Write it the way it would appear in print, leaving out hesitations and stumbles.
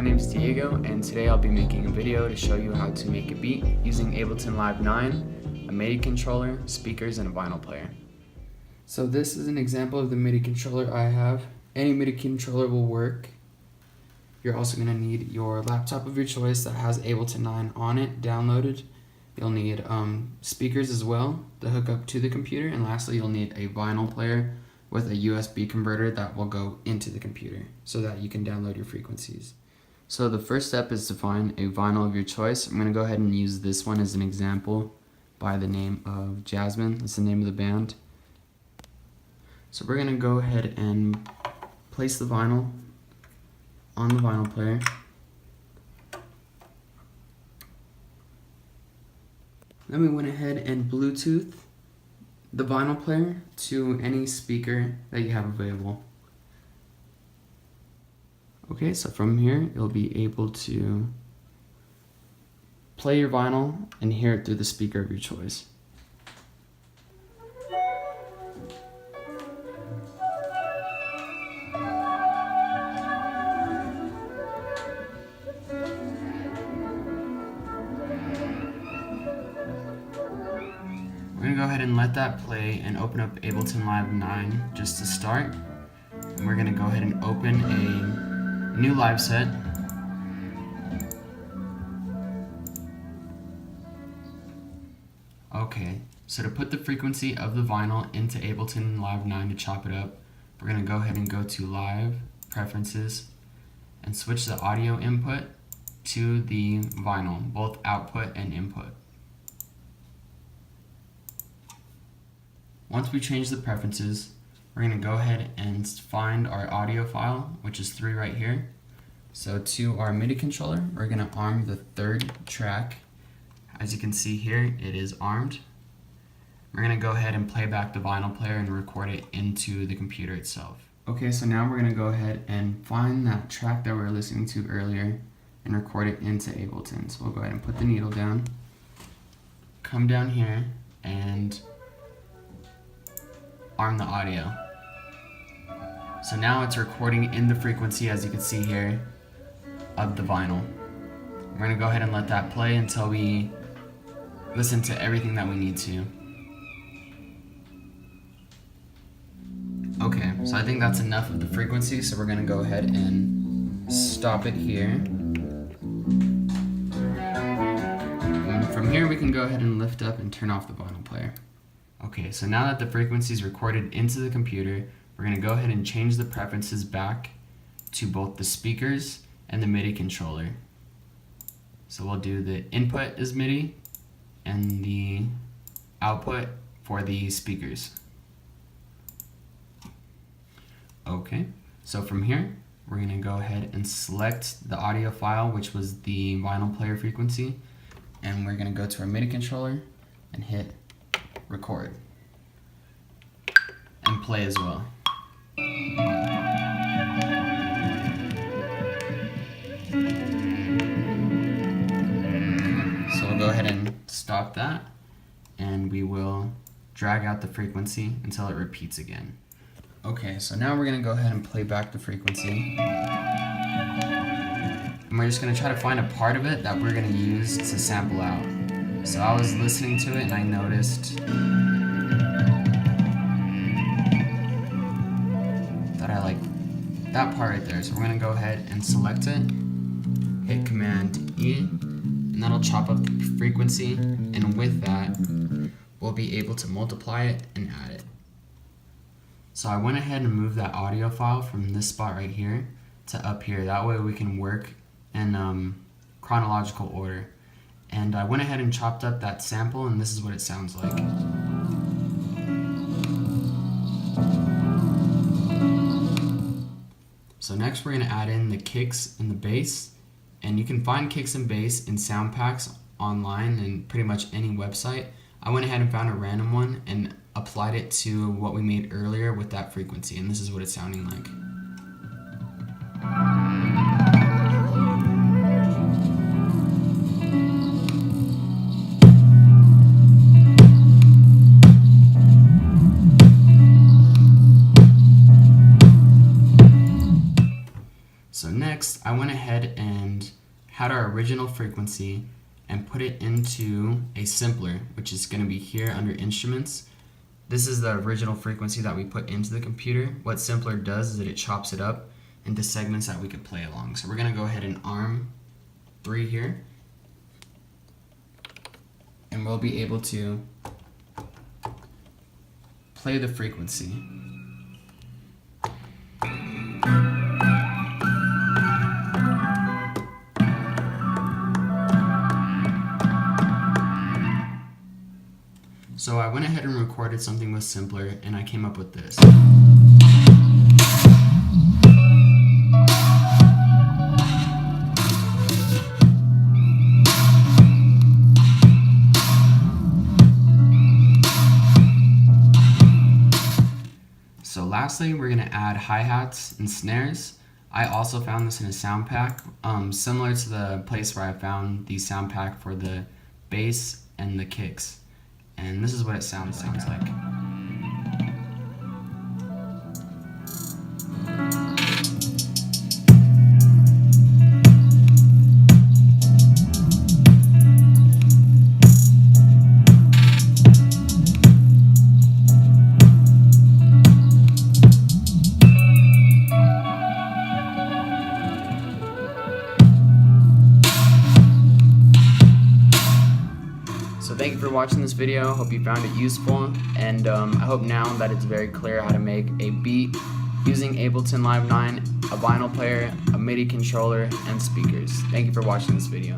my name is Diego, and today I'll be making a video to show you how to make a beat using Ableton Live 9, a MIDI controller, speakers, and a vinyl player. So this is an example of the MIDI controller I have. Any MIDI controller will work. You're also going to need your laptop of your choice that has Ableton 9 on it downloaded. You'll need speakers as well to hook up to the computer, and lastly you'll need a vinyl player with a USB converter that will go into the computer so that you can download your frequencies. So the first step is to find a vinyl of your choice. I'm going to go ahead and use this one as an example by the name of Jasmine. That's the name of the band. So we're going to go ahead and place the vinyl on the vinyl player. Then we went ahead and Bluetooth the vinyl player to any speaker that you have available. Okay, so from here you'll be able to play your vinyl and hear it through the speaker of your choice. We're going to go ahead and let that play and open up Ableton Live 9 just to start. And we're going to go ahead and open a new live set. Okay, so to put the frequency of the vinyl into Ableton Live 9 to chop it up, we're going to go ahead and go to Live, Preferences, and switch the audio input to the vinyl, both output and input. Once we change the preferences, we're going to go ahead and find our audio file, which is 3 right here. So to our MIDI controller, we're going to arm the third track. As you can see here, it is armed. We're going to go ahead and play back the vinyl player and record it into the computer itself. Okay, so now we're going to go ahead and find that track that we were listening to earlier and record it into Ableton. So we'll go ahead and put the needle down, come down here, and arm the audio. So now it's recording in the frequency, as you can see here, of the vinyl. We're going to go ahead and let that play until we listen to everything that we need to. Okay, so I think that's enough of the frequency, so we're going to go ahead and stop it here. And from here we can go ahead and lift up and turn off the vinyl player. Okay, so now that the frequency is recorded into the computer, we're going to go ahead and change the preferences back to both the speakers and the MIDI controller. So we'll do the input is MIDI and the output for the speakers. Okay, so from here, we're going to go ahead and select the audio file, which was the vinyl player frequency, and we're going to go to our MIDI controller and hit record and play as well. So we'll go ahead and stop that, and we will drag out the frequency until it repeats again. Okay, so now we're going to go ahead and play back the frequency, and we're just going to try to find a part of it that we're going to use to sample out. So I was listening to it and I noticed that I like that part right there. So we're going to go ahead and select it, hit Command E, and that'll chop up the frequency, and with that we'll be able to multiply it and add it. So I went ahead and moved that audio file from this spot right here to up here. That way we can work in chronological order. And I went ahead and chopped up that sample, and this is what it sounds like. So next we're going to add in the kicks and the bass, and you can find kicks and bass in sound packs online and pretty much any website. I went ahead and found a random one and applied it to what we made earlier with that frequency, and this is what it's sounding like. next, I went ahead and had our original frequency and put it into a simpler, which is going to be here under instruments. This is the original frequency that we put into the computer. What simpler does is that it chops it up into segments that we could play along. So we're going to go ahead and arm 3 here, and we'll be able to play the frequency. So I went ahead and recorded something with simpler, and I came up with this. So lastly, we're going to add hi-hats and snares. I also found this in a sound pack, similar to the place where I found the sound pack for the bass and the kicks. And this is what it sounds like. So thank you for watching this video. Hope you found it useful, and I hope now that it's very clear how to make a beat using Ableton Live 9, a vinyl player, a MIDI controller, and speakers. Thank you for watching this video.